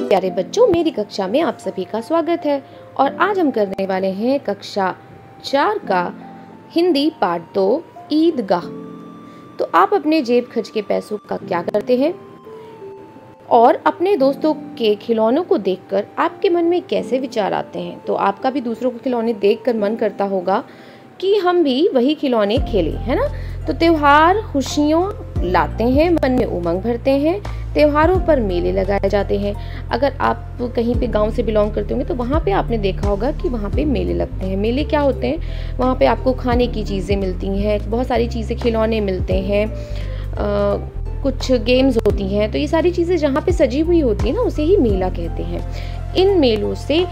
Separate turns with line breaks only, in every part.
प्यारे बच्चों, मेरी कक्षा में आप सभी का स्वागत है। और आज हम करने वाले हैं कक्षा 4 का हिंदी पार्ट 2 ईदगाह। तो आप अपने जेब खर्च के पैसों का क्या करते हैं और अपने दोस्तों के खिलौनों को देखकर आपके मन में कैसे विचार आते हैं। तो आपका भी दूसरों के खिलौने देखकर मन करता होगा कि हम भी वही खिलौने खेलें, है ना। तो त्योहार खुशियों लाते हैं, मन में उमंग भरते हैं। त्योहारों पर मेले लगाए जाते हैं। अगर आप कहीं पे गांव से बिलोंग करते होंगे तो वहाँ पे आपने देखा होगा कि वहाँ पे मेले लगते हैं। मेले क्या होते हैं, वहाँ पे आपको खाने की चीज़ें मिलती हैं, बहुत सारी चीज़ें, खिलौने मिलते हैं, कुछ गेम्स होती हैं। तो ये सारी चीज़ें जहाँ पे सजी हुई होती है ना, उसे ही मेला कहते हैं। इन मेलों से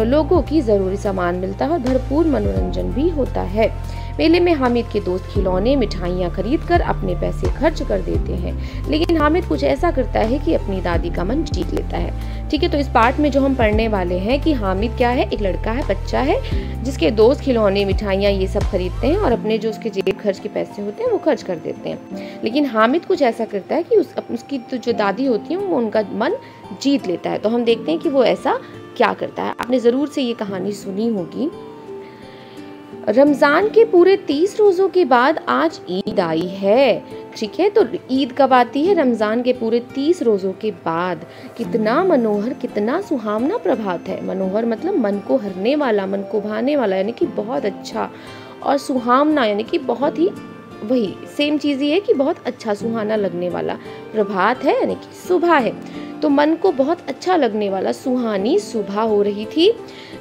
लोगों की ज़रूरी सामान मिलता है और भरपूर मनोरंजन भी होता है। मेले में हामिद के दोस्त खिलौने मिठाइयाँ खरीद कर अपने पैसे खर्च कर देते हैं, लेकिन हामिद कुछ ऐसा करता है कि अपनी दादी का मन जीत लेता है। ठीक है, तो इस पार्ट में जो हम पढ़ने वाले हैं कि हामिद क्या है, एक लड़का है, बच्चा है, जिसके दोस्त खिलौने मिठाइयाँ ये सब खरीदते हैं और अपने जो उसके जेब खर्च के पैसे होते हैं वो खर्च कर देते हैं। लेकिन हामिद कुछ ऐसा करता है कि उसकी तो जो दादी होती है वो उनका मन जीत लेता है। तो हम देखते हैं कि वो ऐसा क्या करता है। आपने ज़रूर से ये कहानी सुनी होगी। रमज़ान के पूरे 30 रोज़ों के बाद आज ईद आई है। ठीक है, तो ईद कब आती है? रमज़ान के पूरे 30 रोज़ों के बाद। कितना मनोहर, कितना सुहावना प्रभात है। मनोहर मतलब मन को हरने वाला, मन को भाने वाला, यानी कि बहुत अच्छा, और सुहावना यानी कि बहुत ही, वही सेम चीज़ ही है कि बहुत अच्छा सुहाना लगने वाला प्रभात है, यानी कि सुबह है। तो मन को बहुत अच्छा लगने वाला सुहानी सुबह हो रही थी।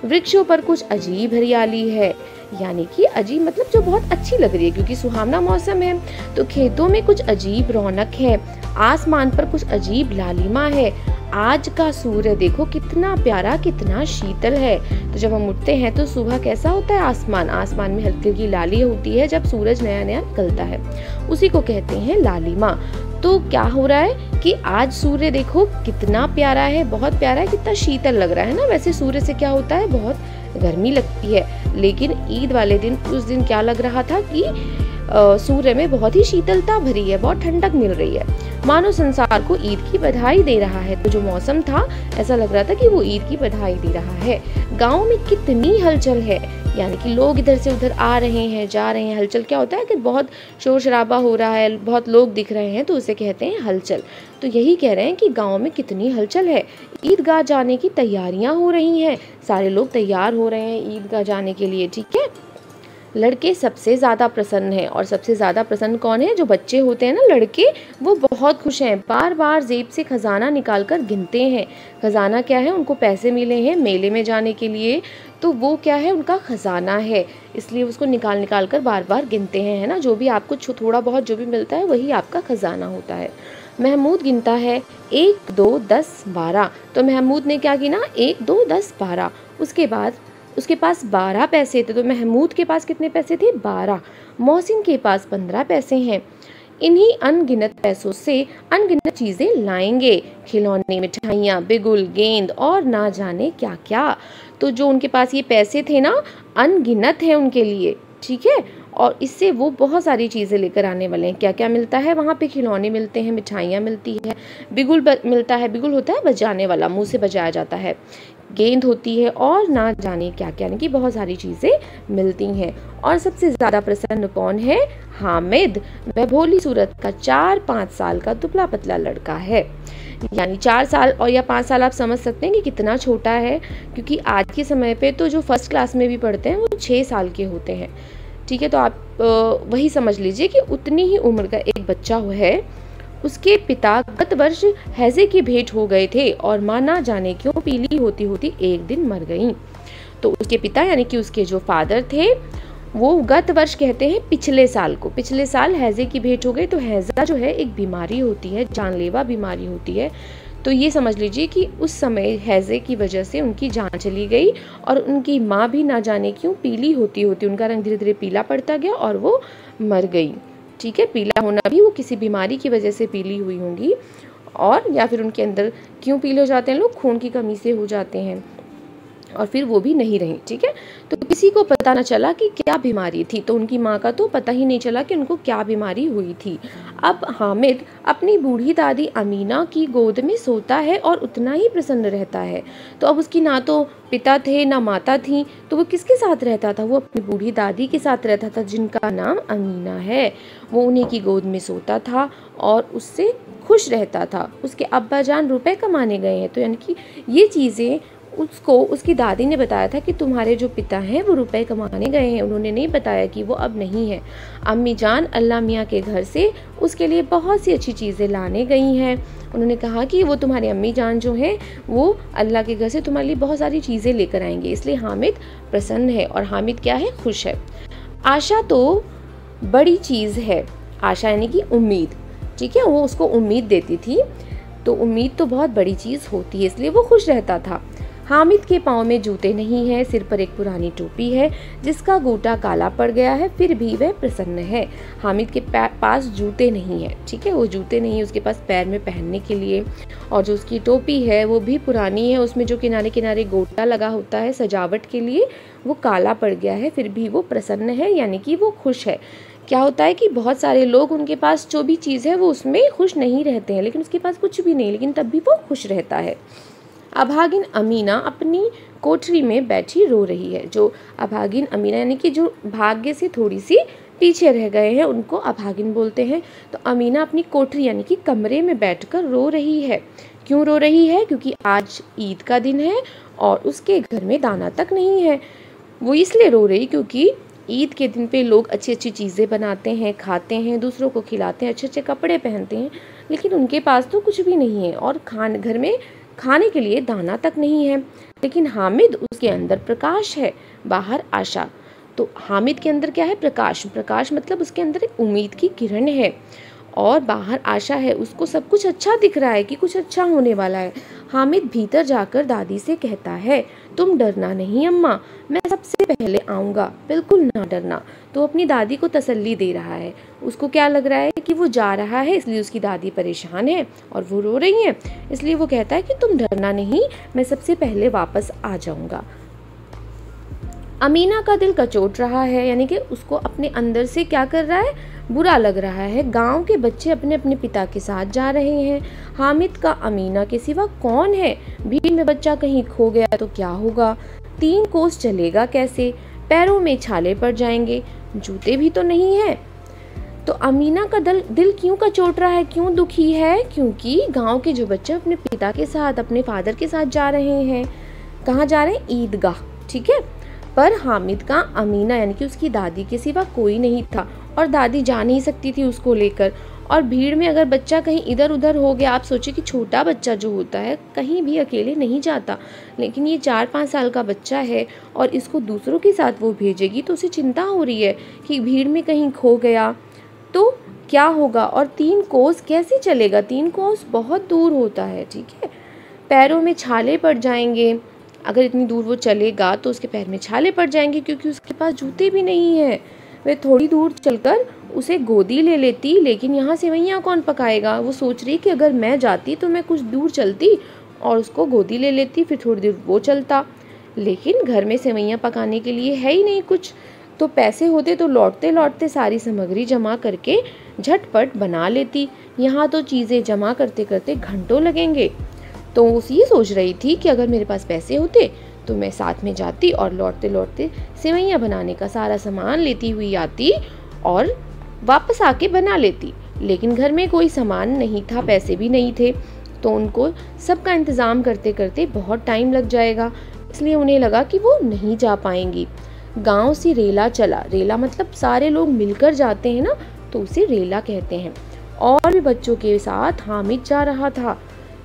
वृक्षों पर कुछ अजीब हरियाली है, यानी कि अजीब मतलब जो बहुत अच्छी लग रही है, क्योंकि सुहावना मौसम है। तो खेतों में कुछ अजीब रौनक है, आसमान पर कुछ अजीब लालिमा है। आज का सूर्य देखो कितना प्यारा, कितना शीतल है। तो जब हम उठते हैं तो सुबह कैसा होता है आसमान, आसमान में हल्की हल्की लाली होती है जब सूरज नया नया निकलता है, उसी को कहते हैं लालिमा। तो क्या हो रहा है कि आज सूर्य देखो कितना प्यारा है, बहुत प्यारा है, कितना शीतल लग रहा है ना। वैसे सूर्य से क्या होता है, बहुत गर्मी लगती है, लेकिन ईद वाले दिन, उस दिन क्या लग रहा था कि सूर्य में बहुत ही शीतलता भरी है, बहुत ठंडक मिल रही है, मानो संसार को ईद की बधाई दे रहा है। तो जो मौसम था ऐसा लग रहा था कि वो ईद की बधाई दे रहा है। गांव में कितनी हलचल है, यानी कि लोग इधर से उधर आ रहे हैं, जा रहे हैं। हलचल क्या होता है कि बहुत शोर शराबा हो रहा है, बहुत लोग दिख रहे हैं, तो उसे कहते हैं हलचल। तो यही कह रहे हैं कि गांव में कितनी हलचल है। ईदगाह जाने की तैयारियां हो रही हैं, सारे लोग तैयार हो रहे हैं ईदगाह जाने के लिए। ठीक है, लड़के सबसे ज़्यादा प्रसन्न हैं, और सबसे ज़्यादा प्रसन्न कौन है? जो बच्चे होते हैं ना, लड़के, वो बहुत खुश हैं। बार बार जेब से खजाना निकाल कर गिनते हैं। खजाना क्या है? उनको पैसे मिले हैं मेले में जाने के लिए, तो वो क्या है? उनका खजाना है, इसलिए उसको निकाल निकाल कर बार बार गिनते हैं, है ना। जो भी आपको थोड़ा बहुत जो भी मिलता है वही आपका खजाना होता है। महमूद गिनता है 1 2 10 12। तो महमूद ने क्या गिना? 1 2 10 12। उसके बाद उसके पास 12 पैसे थे। तो महमूद के पास कितने पैसे थे? 12। मोहसिन के पास 15 पैसे हैं। इन्हीं अनगिनत पैसों से अनगिनत चीज़ें लाएंगे, खिलौने, मिठाइयाँ, बिगुल, गेंद और ना जाने क्या क्या। तो जो उनके पास ये पैसे थे ना, अनगिनत है उनके लिए। ठीक है, और इससे वो बहुत सारी चीज़ें लेकर आने वाले हैं। क्या क्या मिलता है वहाँ पे? खिलौने मिलते हैं, मिठाइयाँ मिलती है, बिगुल मिलता है। बिगुल होता है बजाने वाला, मुंह से बजाया जाता है। गेंद होती है और ना जाने क्या क्या, यानी कि बहुत सारी चीज़ें मिलती हैं। और सबसे ज़्यादा प्रसन्न कौन है? हामिद। वह भोली सूरत का 4-5 साल का दुबला पतला लड़का है। यानी 4 साल और या 5 साल आप समझ सकते हैं कि कितना छोटा है, क्योंकि आज के समय पे तो जो फर्स्ट क्लास में भी पढ़ते हैं वो 6 साल के होते हैं। ठीक है, तो आप वही समझ लीजिए कि उतनी ही उम्र का एक बच्चा है। उसके पिता गत वर्ष हैजे की भेंट हो गए थे और माँ ना जाने क्यों पीली होती होती एक दिन मर गईं। तो उसके पिता यानी कि उसके जो फादर थे, वो गत वर्ष कहते हैं पिछले साल को, पिछले साल हैजे की भेंट हो गई। तो हैजा जो है एक बीमारी होती है, जानलेवा बीमारी होती है। तो ये समझ लीजिए कि उस समय हैजे की वजह से उनकी जान चली गई और उनकी माँ भी ना जाने क्यों पीली होती होती, उनका रंग धीरे धीरे पीला पड़ता गया और वो मर गई। ठीक है, पीला होना भी वो किसी बीमारी की वजह से पीली हुई होंगी, और या फिर उनके अंदर क्यों पीले हो जाते हैं लोग? खून की कमी से हो जाते हैं। और फिर वो भी नहीं रही। ठीक है, तो किसी को पता न चला कि क्या बीमारी थी, तो उनकी माँ का तो पता ही नहीं चला कि उनको क्या बीमारी हुई थी। अब हामिद अपनी बूढ़ी दादी अमीना की गोद में सोता है और उतना ही प्रसन्न रहता है। तो अब उसकी ना तो पिता थे ना माता थी, तो वो किसके साथ रहता था? वो अपनी बूढ़ी दादी के साथ रहता था, जिनका नाम अमीना है। वो उन्हीं की गोद में सोता था और उससे खुश रहता था। उसके अब्बा जान रुपए कमाने गए हैं, तो यानी कि ये चीज़ें उसको उसकी दादी ने बताया था कि तुम्हारे जो पिता हैं वो रुपए कमाने गए हैं। उन्होंने नहीं बताया कि वो अब नहीं है। अम्मी जान अल्लाह मियाँ के घर से उसके लिए बहुत सी अच्छी चीज़ें लाने गई हैं। उन्होंने कहा कि वो तुम्हारी अम्मी जान जो हैं वो अल्लाह के घर से तुम्हारे लिए बहुत सारी चीज़ें लेकर आएंगे। इसलिए हामिद प्रसन्न है। और हामिद क्या है? खुश है। आशा तो बड़ी चीज़ है। आशा यानी कि उम्मीद। ठीक है, वो उसको उम्मीद देती थी, तो उम्मीद तो बहुत बड़ी चीज़ होती है, इसलिए वो खुश रहता था। हामिद के पाँव में जूते नहीं हैं, सिर पर एक पुरानी टोपी है जिसका गोटा काला पड़ गया है, फिर भी वह प्रसन्न है। हामिद के पास जूते नहीं है। ठीक है, वो जूते नहीं है उसके पास पैर में पहनने के लिए। और जो उसकी टोपी है वो भी पुरानी है, उसमें जो किनारे किनारे गोटा लगा होता है सजावट के लिए, वो काला पड़ गया है, फिर भी वो प्रसन्न है, यानी कि वो खुश है। क्या होता है कि बहुत सारे लोग, उनके पास जो भी चीज़ है वो उसमें खुश नहीं रहते हैं, लेकिन उसके पास कुछ भी नहीं, लेकिन तब भी वो खुश रहता है। अभागिन अमीना अपनी कोठरी में बैठी रो रही है। जो अभागिन अमीना यानी कि जो भाग्य से थोड़ी सी पीछे रह गए हैं, उनको अभागिन बोलते हैं। तो अमीना अपनी कोठरी यानी कि कमरे में बैठकर रो रही है। क्यों रो रही है? क्योंकि आज ईद का दिन है और उसके घर में दाना तक नहीं है। वो इसलिए रो रही क्योंकि ईद के दिन पे लोग अच्छी अच्छी चीज़ें बनाते हैं, खाते हैं, दूसरों को खिलाते हैं, अच्छे अच्छे कपड़े पहनते हैं, लेकिन उनके पास तो कुछ भी नहीं है और घर में खाने के लिए दाना तक नहीं है। लेकिन हामिद, उसके अंदर प्रकाश है, बाहर आशा। तो हामिद के अंदर क्या है? प्रकाश। प्रकाश मतलब उसके अंदर एक उम्मीद की किरण है और बाहर आशा है। उसको सब कुछ अच्छा दिख रहा है कि कुछ अच्छा होने वाला है। हामिद भीतर जाकर दादी से कहता है, तुम डरना नहीं अम्मा, मैं सबसे पहले आऊँगा, बिल्कुल ना डरना। तो अपनी दादी को तसल्ली दे रहा है। उसको क्या लग रहा है कि वो जा रहा है, इसलिए उसकी दादी परेशान है और वो रो रही है, इसलिए वो कहता है कि तुम डरना नहीं, मैं सबसे पहले वापस आ जाऊँगा। अमीना का दिल कचोट रहा है, यानी कि उसको अपने अंदर से क्या कर रहा है? बुरा लग रहा है। गांव के बच्चे अपने अपने पिता के साथ जा रहे हैं। हामिद का अमीना के सिवा कौन है? भीड़ में बच्चा कहीं खो गया तो क्या होगा? 3 कोस चलेगा कैसे? पैरों में छाले पड़ जाएंगे, जूते भी तो नहीं है। तो अमीना का दिल क्यों कचोट रहा है, क्यों दुखी है? क्योंकि गांव के जो बच्चे अपने पिता के साथ, अपने फादर के साथ जा रहे हैं। कहाँ जा रहे हैं? ईदगाह। ठीक है, पर हामिद का अमीना यानी कि उसकी दादी के सिवा कोई नहीं था और दादी जा नहीं सकती थी उसको लेकर। और भीड़ में अगर बच्चा कहीं इधर उधर हो गया, आप सोचिए कि छोटा बच्चा जो होता है कहीं भी अकेले नहीं जाता, लेकिन ये 4-5 साल का बच्चा है और इसको दूसरों के साथ वो भेजेगी, तो उसे चिंता हो रही है कि भीड़ में कहीं खो गया तो क्या होगा। और 3 कोस कैसे चलेगा? 3 कोस बहुत दूर होता है। ठीक है, पैरों में छाले पड़ जाएंगे। अगर इतनी दूर वो चलेगा तो उसके पैर में छाले पड़ जाएंगे, क्योंकि उसके पास जूते भी नहीं है। वह थोड़ी दूर चलकर उसे गोदी ले लेती, लेकिन यहाँ सेवइयाँ कौन पकाएगा? वो सोच रही कि अगर मैं जाती तो मैं कुछ दूर चलती और उसको गोदी ले लेती, फिर थोड़ी देर वो चलता, लेकिन घर में सेवइयाँ पकाने के लिए है ही नहीं कुछ। तो पैसे होते तो लौटते लौटते सारी सामग्री जमा करके झटपट बना लेती। यहाँ तो चीज़ें जमा करते करते घंटों लगेंगे। तो वो ये सोच रही थी कि अगर मेरे पास पैसे होते तो मैं साथ में जाती और लौटते लौटते सेवइयाँ बनाने का सारा सामान लेती हुई आती और वापस आके बना लेती। लेकिन घर में कोई सामान नहीं था, पैसे भी नहीं थे, तो उनको सबका इंतज़ाम करते करते बहुत टाइम लग जाएगा, इसलिए उन्हें लगा कि वो नहीं जा पाएंगी। गांव से रेला चला। रेला मतलब सारे लोग मिलकर जाते हैं ना, तो उसे रेला कहते हैं। और भी बच्चों के साथ हामिद जा रहा था,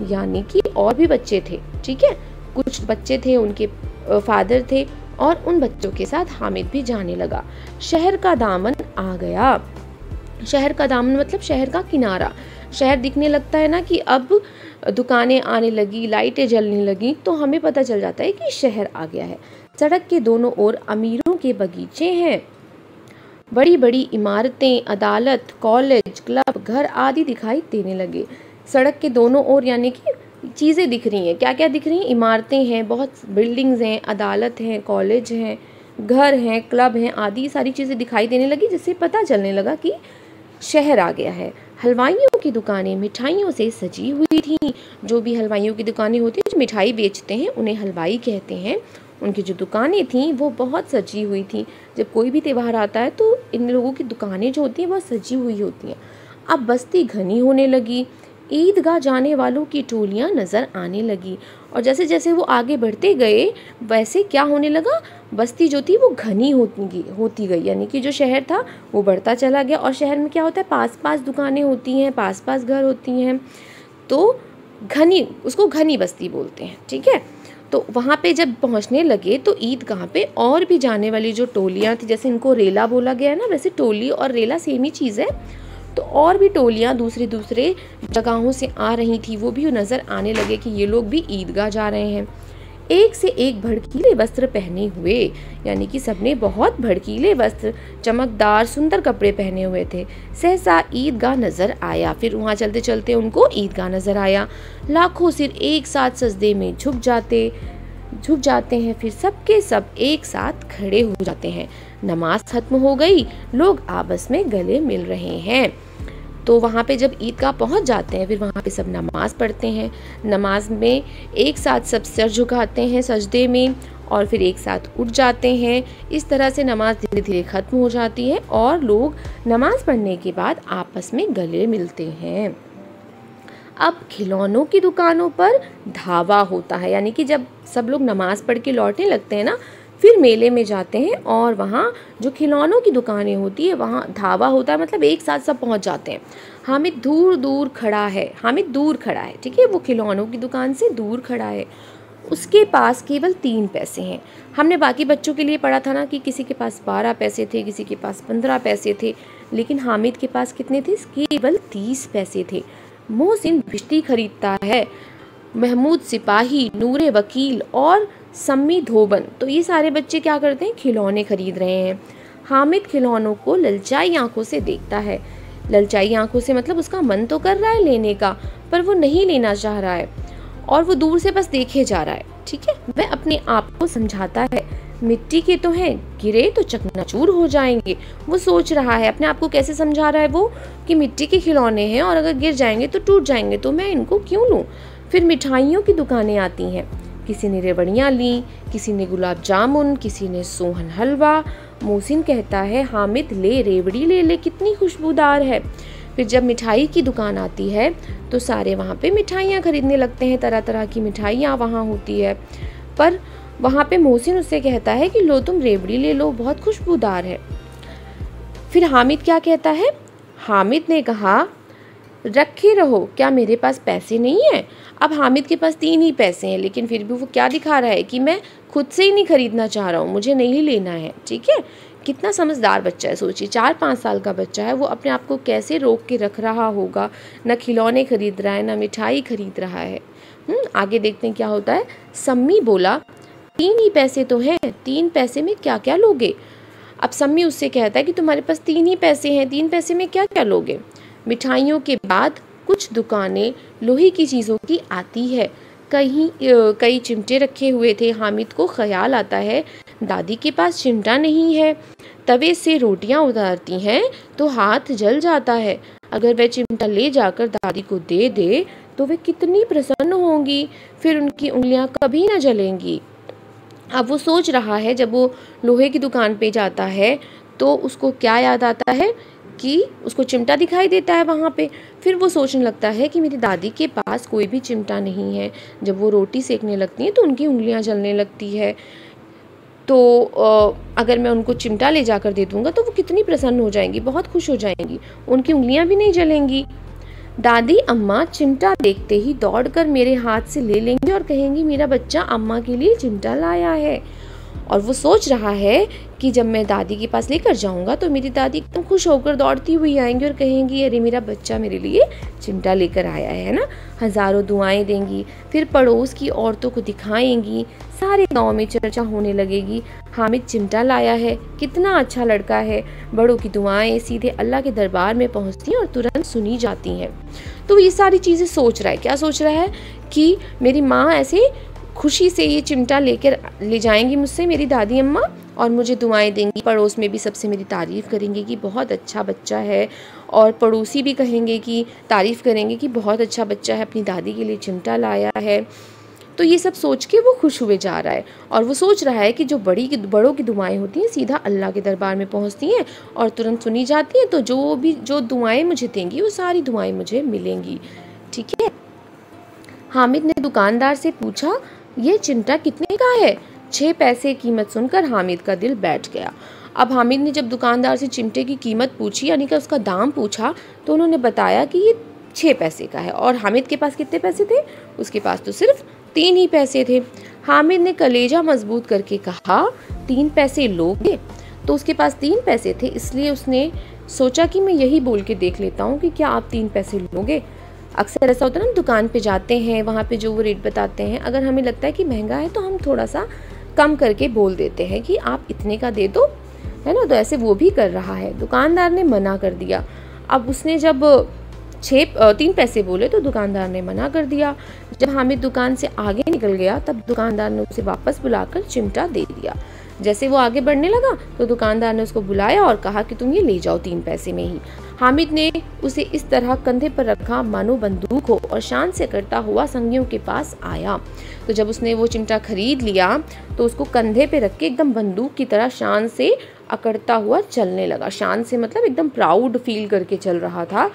यानी कि और भी बच्चे थे। ठीक है, कुछ बच्चे थे, उनके फादर थे, और उन बच्चों के साथ हामिद भी जाने लगा। शहर का दामन आ गया। शहर का दामन मतलब शहर का किनारा। शहर दिखने लगता है ना कि अब दुकानें आने लगी, लाइटें जलने लगी, तो हमें पता चल जाता है कि शहर आ गया है। सड़क के दोनों ओर अमीरों के बगीचे हैं। बड़ी बड़ी इमारतें, अदालत, कॉलेज, क्लब, घर आदि दिखाई देने लगे। सड़क के दोनों ओर यानी कि चीज़ें दिख रही हैं। क्या क्या दिख रही हैं? इमारतें हैं, बहुत बिल्डिंग्स हैं, अदालत हैं, कॉलेज हैं, घर हैं, क्लब हैं, आदि सारी चीज़ें दिखाई देने लगी, जिससे पता चलने लगा कि शहर आ गया है। हलवाइयों की दुकानें मिठाइयों से सजी हुई थीं। जो भी हलवाइयों की दुकानें होती हैं, जो मिठाई बेचते हैं, उन्हें हलवाई कहते हैं। उनकी जो दुकानें थीं वो बहुत सजी हुई थीं। जब कोई भी त्यौहार आता है तो इन लोगों की दुकानें जो होती हैं बहुत सजी हुई होती हैं। अब बस्ती घनी होने लगी। ईदगाह जाने वालों की टोलियां नज़र आने लगी, और जैसे जैसे वो आगे बढ़ते गए वैसे क्या होने लगा, बस्ती जो थी वो घनी होती गई। यानी कि जो शहर था वो बढ़ता चला गया। और शहर में क्या होता है, पास पास दुकानें होती हैं, पास पास घर होती हैं, तो घनी, उसको घनी बस्ती बोलते हैं। ठीक है, तो वहाँ पे जब पहुँचने लगे तो ईदगाह पे और भी जाने वाली जो टोलियाँ थी, जैसे इनको रेला बोला गया है ना, वैसे टोली और रेला सेम ही चीज़ है, तो और भी टोलियाँ दूसरे दूसरे जगहों से आ रही थी। वो भी नज़र आने लगे कि ये लोग भी ईदगाह जा रहे हैं। एक से एक भड़कीले वस्त्र पहने हुए, यानी कि सबने बहुत भड़कीले वस्त्र, चमकदार सुंदर कपड़े पहने हुए थे। सहसा ईदगाह नज़र आया। फिर वहाँ चलते चलते उनको ईदगाह नज़र आया। लाखों सिर एक साथ सजदे में झुक जाते हैं, फिर सबके सब एक साथ खड़े हो जाते हैं। नमाज खत्म हो गई, लोग आपस में गले मिल रहे हैं। तो वहाँ पे जब ईदगाह पहुँच जाते हैं, फिर वहाँ पे सब नमाज़ पढ़ते हैं। नमाज में एक साथ सब सर झुकाते हैं सजदे में, और फिर एक साथ उठ जाते हैं। इस तरह से नमाज धीरे धीरे ख़त्म हो जाती है और लोग नमाज पढ़ने के बाद आपस में गले मिलते हैं। अब खिलौनों की दुकानों पर धावा होता है, यानी कि जब सब लोग नमाज पढ़ के लौटने लगते हैं ना, फिर मेले में जाते हैं और वहाँ जो खिलौनों की दुकानें होती है वहाँ धावा होता है, मतलब एक साथ सब पहुँच जाते हैं। हामिद दूर खड़ा है, ठीक है, वो खिलौनों की दुकान से दूर खड़ा है। उसके पास केवल 3 पैसे हैं। हमने बाकी बच्चों के लिए पढ़ा था ना कि किसी के पास 12 पैसे थे, किसी के पास 15 पैसे थे, लेकिन हामिद के पास कितने थे? केवल 30 पैसे थे। मोहसिन भिश्ती खरीदता है, महमूद सिपाही, नूरे वकील और सम्मी धोबन, तो ये सारे बच्चे क्या करते हैं? खिलौने खरीद रहे हैं। हामिद खिलौनों को ललचाई आंखों से देखता है। ललचाई आंखों से मतलब उसका मन तो कर रहा है लेने का, पर वो नहीं लेना चाह रहा है और वो दूर से बस देखे जा रहा है। ठीक है, वह अपने आप को समझाता है, मिट्टी के तो हैं, गिरे तो चकनाचूर हो जाएंगे। वो सोच रहा है, अपने आप को कैसे समझा रहा है वो, कि मिट्टी के खिलौने हैं और अगर गिर जाएंगे तो टूट जाएंगे, तो मैं इनको क्यों लूँ। फिर मिठाइयों की दुकानें आती हैं। किसी ने रेवड़ियाँ ली, किसी ने गुलाब जामुन, किसी ने सोहन हलवा। मोहसिन कहता है, हामिद ले, रेवड़ी ले ले, कितनी खुशबूदार है। फिर जब मिठाई की दुकान आती है तो सारे वहाँ पे मिठाइयाँ खरीदने लगते हैं। तरह तरह की मिठाइयाँ वहाँ होती है, पर वहाँ पे मोहसिन उससे कहता है कि लो तुम रेवड़ी ले लो, बहुत खुशबूदार है। फिर हामिद क्या कहता है? हामिद ने कहा, रखे रहो, क्या मेरे पास पैसे नहीं है? अब हामिद के पास 3 ही पैसे हैं, लेकिन फिर भी वो क्या दिखा रहा है कि मैं खुद से ही नहीं खरीदना चाह रहा हूँ, मुझे नहीं लेना है। ठीक है, कितना समझदार बच्चा है। सोचिए, 4-5 साल का बच्चा है, वो अपने आप को कैसे रोक के रख रहा होगा। ना खिलौने खरीद रहा है, ना मिठाई खरीद रहा है। आगे देखते हैं क्या होता है। सम्मी बोला, 3 ही पैसे तो हैं, 3 पैसे में क्या क्या लोगे? अब सम्मी उससे कहता है कि तुम्हारे पास 3 ही पैसे हैं, 3 पैसे में क्या क्या लोगे? मिठाइयों के बाद कुछ दुकानें लोहे की चीज़ों की आती है। कई चिमटे रखे हुए थे। हामिद को ख्याल आता है, दादी के पास चिमटा नहीं है। तवे से रोटियां उतारती हैं तो हाथ जल जाता है। अगर वह चिमटा ले जाकर दादी को दे दे तो वे कितनी प्रसन्न होंगी, फिर उनकी उंगलियां कभी ना जलेंगी। अब वो सोच रहा है, जब वो लोहे की दुकान पे जाता है तो उसको क्या याद आता है कि उसको चिमटा दिखाई देता है वहाँ पे। फिर वो सोचने लगता है कि मेरी दादी के पास कोई भी चिमटा नहीं है। जब वो रोटी सेकने लगती हैं तो उनकी उंगलियाँ जलने लगती है, तो अगर मैं उनको चिमटा ले जाकर दे दूँगा तो वो कितनी प्रसन्न हो जाएंगी, बहुत खुश हो जाएंगी, उनकी उंगलियाँ भी नहीं जलेंगी। दादी अम्मा चिमटा देखते ही दौड़कर मेरे हाथ से ले लेंगी और कहेंगी, मेरा बच्चा अम्मा के लिए चिमटा लाया है। और वो सोच रहा है कि जब मैं दादी के पास लेकर जाऊंगा तो मेरी दादी एकदम खुश होकर दौड़ती हुई आएंगी और कहेंगी, अरे मेरा बच्चा मेरे लिए चिमटा लेकर आया है ना। हज़ारों दुआएं देंगी, फिर पड़ोस की औरतों को दिखाएंगी, सारे गांव में चर्चा होने लगेगी, हामिद चिमटा लाया है, कितना अच्छा लड़का है। बड़ों की दुआएं सीधे अल्लाह के दरबार में पहुंचती हैं और तुरंत सुनी जाती हैं। तो ये सारी चीज़ें सोच रहा है। क्या सोच रहा है? कि मेरी माँ ऐसे खुशी से ये चिमटा लेकर ले जाएंगी मुझसे मेरी दादी अम्मा, और मुझे दुआएं देंगी। पड़ोस में भी सबसे मेरी तारीफ़ करेंगे कि बहुत अच्छा बच्चा है, और पड़ोसी भी कहेंगे कि तारीफ़ करेंगे कि बहुत अच्छा बच्चा है, अपनी दादी के लिए चिमटा लाया है। तो ये सब सोच के वो खुश हुए जा रहा है, और वो सोच रहा है कि जो बड़ों की दुआएं होती हैं सीधा अल्लाह के दरबार में पहुंचती हैं और तुरंत सुनी जाती हैं। तो जो दुआएं मुझे देंगी वो सारी दुआएं मुझे मिलेंगी। ठीक है। हामिद ने दुकानदार से पूछा, ये चिमटा कितने का है? 6 पैसे कीमत सुनकर हामिद का दिल बैठ गया। अब हामिद ने जब दुकानदार से चिमटे की कीमत पूछी, यानी कि उसका दाम पूछा, तो उन्होंने बताया कि ये 6 पैसे का है। और हामिद के पास कितने पैसे थे? उसके पास तो सिर्फ 3 ही पैसे थे। हामिद ने कलेजा मजबूत करके कहा, 3 पैसे लोगे? तो उसके पास 3 पैसे थे, इसलिए उसने सोचा कि मैं यही बोल के देख लेता हूँ कि क्या आप 3 पैसे लोगे। अक्सर ऐसा होता है ना, दुकान पे जाते हैं, वहाँ पे जो वो रेट बताते हैं, अगर हमें लगता है कि महंगा है तो हम थोड़ा सा कम करके बोल देते हैं कि आप इतने का दे दो, है ना। तो ऐसे वो भी कर रहा है। दुकानदार ने मना कर दिया। अब उसने जब 3 पैसे बोले तो दुकानदार ने मना कर दिया। जब हामिद दुकान से आगे निकल गया तब दुकानदार ने उसे वापस बुलाकर चिमटा दे दिया। जैसे वो आगे बढ़ने लगा तो दुकानदार ने उसको बुलाया और कहा कि तुम ये ले जाओ 3 पैसे में ही। हामिद ने उसे इस तरह कंधे पर रखा मानो बंदूक हो, और शान से करता हुआ संगियों के पास आया। तो जब उसने वो चिमटा खरीद लिया तो उसको कंधे पे रख के एकदम बंदूक की तरह शान से अकड़ता हुआ चलने लगा। शान से मतलब एकदम प्राउड फील करके चल रहा था।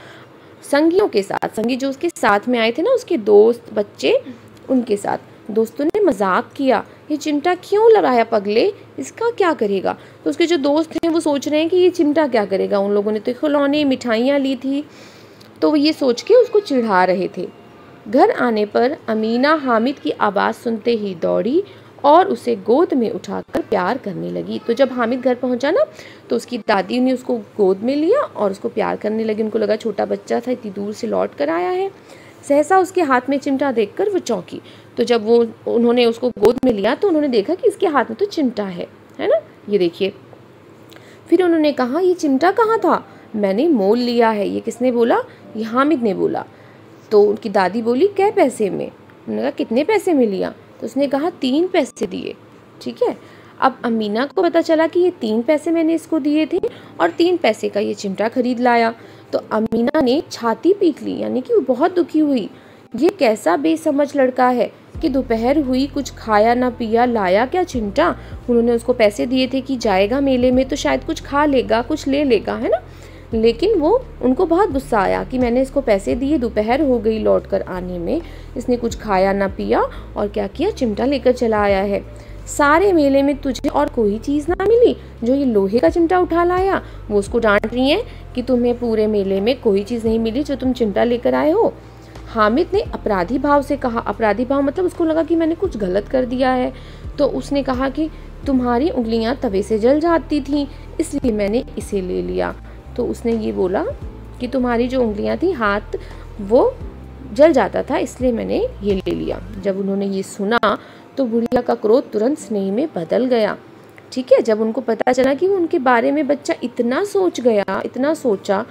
संगियों के साथ, संगी जो उसके साथ में आए थे ना, उसके दोस्त बच्चे, उनके साथ दोस्तों ने मजाक किया, ये चिमटा क्यों लगाया पगले, इसका क्या करेगा। तो उसके जो दोस्त हैं वो सोच रहे हैं कि ये चिमटा क्या करेगा, उन लोगों ने तो खिलौने मिठाइयाँ ली थी, तो वो ये सोच के उसको चिढ़ा रहे थे। घर आने पर अमीना हामिद की आवाज़ सुनते ही दौड़ी और उसे गोद में उठाकर प्यार करने लगी। तो जब हामिद घर पहुंचा ना तो उसकी दादी ने उसको गोद में लिया और उसको प्यार करने लगी। उनको लगा छोटा बच्चा था, इतनी दूर से लौट कर आया है। सहसा उसके हाथ में चिमटा देखकर वो चौंकी। तो जब उन्होंने उसको गोद में लिया तो उन्होंने देखा कि इसके हाथ में तो चिमटा है ना, ये देखिए। फिर उन्होंने कहा, ये चिमटा कहाँ था? मैंने मोल लिया है। ये किसने बोला? ये हामिद ने बोला। तो उनकी दादी बोली, कै पैसे में? उन्होंने कहा, कितने पैसे में लिया? तो उसने कहा, 3 पैसे दिए। ठीक है। अब अमीना को पता चला कि ये 3 पैसे मैंने इसको दिए थे और 3 पैसे का ये चिमटा खरीद लाया। तो अमीना ने छाती पीट ली, यानी कि वो बहुत दुखी हुई। ये कैसा बेसमझ लड़का है कि दोपहर हुई, कुछ खाया ना पिया, लाया क्या चिमटा। उन्होंने उसको पैसे दिए थे कि जाएगा मेले में तो शायद कुछ खा लेगा, कुछ ले लेगा, है ना। लेकिन उनको बहुत गुस्सा आया कि मैंने इसको पैसे दिए, दोपहर हो गई लौट कर आने में, इसने कुछ खाया ना पिया और क्या किया, चिमटा लेकर चला आया है। सारे मेले में तुझे और कोई चीज़ ना मिली जो ये लोहे का चिमटा उठा लाया। वो उसको डांट रही है कि तुम्हें पूरे मेले में कोई चीज़ नहीं मिली जो तुम चिमटा लेकर आए हो। हामिद ने अपराधी भाव से कहा, अपराधी भाव मतलब उसको लगा कि मैंने कुछ गलत कर दिया है। तो उसने कहा कि तुम्हारी उंगलियां तवे से जल जाती थीं, इसलिए मैंने इसे ले लिया। तो उसने ये बोला कि तुम्हारी जो उंगलियां थी, हाथ वो जल जाता था, इसलिए मैंने ये ले लिया। जब उन्होंने ये सुना तो बुढ़िया का क्रोध तुरंत स्नेह में बदल गया। ठीक है। जब उनको पता चला कि उनके बारे में बच्चा इतना सोच गया, इतना सोचा,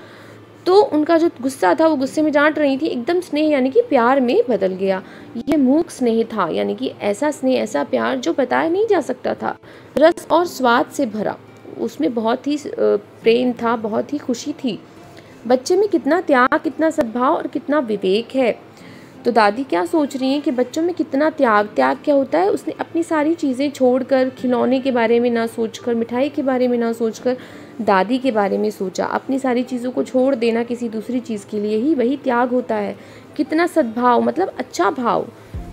तो उनका जो गुस्सा था वो गुस्से में डांट रही थी, एकदम स्नेह यानी कि प्यार में बदल गया। ये मूक स्नेह था, यानी कि ऐसा स्नेह, ऐसा प्यार जो बताया नहीं जा सकता था, रस और स्वाद से भरा। उसमें बहुत ही प्रेम था, बहुत ही खुशी थी। बच्चे में कितना त्याग, कितना सद्भाव और कितना विवेक है। तो दादी क्या सोच रही हैं कि बच्चों में कितना त्याग क्या होता है। उसने अपनी सारी चीज़ें छोड़कर, खिलौने के बारे में ना सोचकर, मिठाई के बारे में ना सोचकर, दादी के बारे में सोचा। अपनी सारी चीज़ों को छोड़ देना किसी दूसरी चीज़ के लिए ही वही त्याग होता है। कितना सद्भाव, मतलब अच्छा भाव,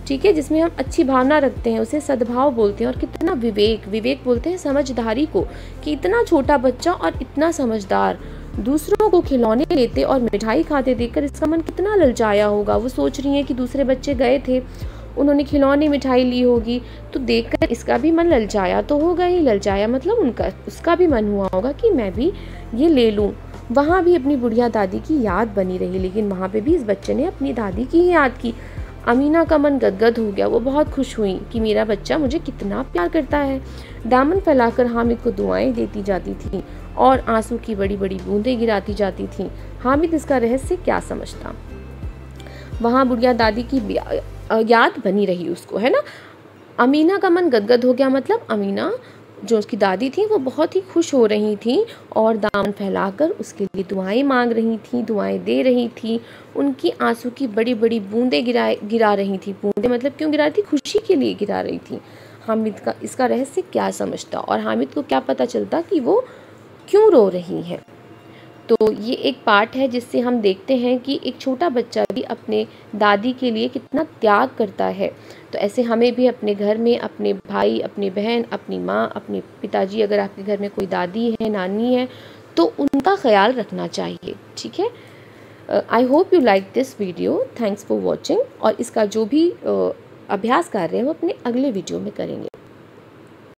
ठीक है, जिसमें हम अच्छी भावना रखते हैं उसे सद्भाव बोलते हैं। और कितना विवेक बोलते हैं समझदारी को, कि इतना छोटा बच्चा और इतना समझदार दूसरों को खिलौने लेते और मिठाई खाते देखकर इसका मन कितना ललचाया होगा। वो सोच रही हैं कि दूसरे बच्चे गए थे, उन्होंने खिलौने मिठाई ली होगी, तो देखकर इसका भी मन ललचाया तो होगा ही। ललचाया मतलब उसका भी मन हुआ होगा कि मैं भी ये ले लूँ। वहाँ भी अपनी बुढ़िया दादी की याद बनी रही, लेकिन वहाँ पे भी इस बच्चे ने अपनी दादी की ही याद की। अमीना का मन गदगद हो गया। वो बहुत खुश हुई कि मेरा बच्चा मुझे कितना प्यार करता है। दामन फैलाकर हामिद को दुआएं देती जाती थी और आंसू की बड़ी बड़ी बूंदें गिराती जाती थीं। हामिद इसका रहस्य क्या समझता। वहाँ बुढ़िया दादी की याद बनी रही उसको, है ना। अमीना का मन गदगद हो गया, मतलब अमीना जो उसकी दादी थी वो बहुत ही खुश हो रही थी और दामन फैलाकर उसके लिए दुआएं मांग रही थी, दुआएं दे रही थी। उनकी आंसू की बड़ी बड़ी बूंदें गिरा रही थी। बूंदें मतलब क्यों गिरा रही थी? खुशी के लिए गिरा रही थी। हामिद का इसका रहस्य क्या समझता और हामिद को क्या पता चलता कि वो क्यों रो रही है। तो ये एक पार्ट है जिससे हम देखते हैं कि एक छोटा बच्चा भी अपने दादी के लिए कितना त्याग करता है। तो ऐसे हमें भी अपने घर में अपने भाई, अपनी बहन, अपनी माँ, अपने पिताजी, अगर आपके घर में कोई दादी है, नानी है, तो उनका ख्याल रखना चाहिए, ठीक है। I hope you like this video. Thanks for watching. और इसका जो भी अभ्यास कार्य है वो अपने अगले वीडियो में करेंगे।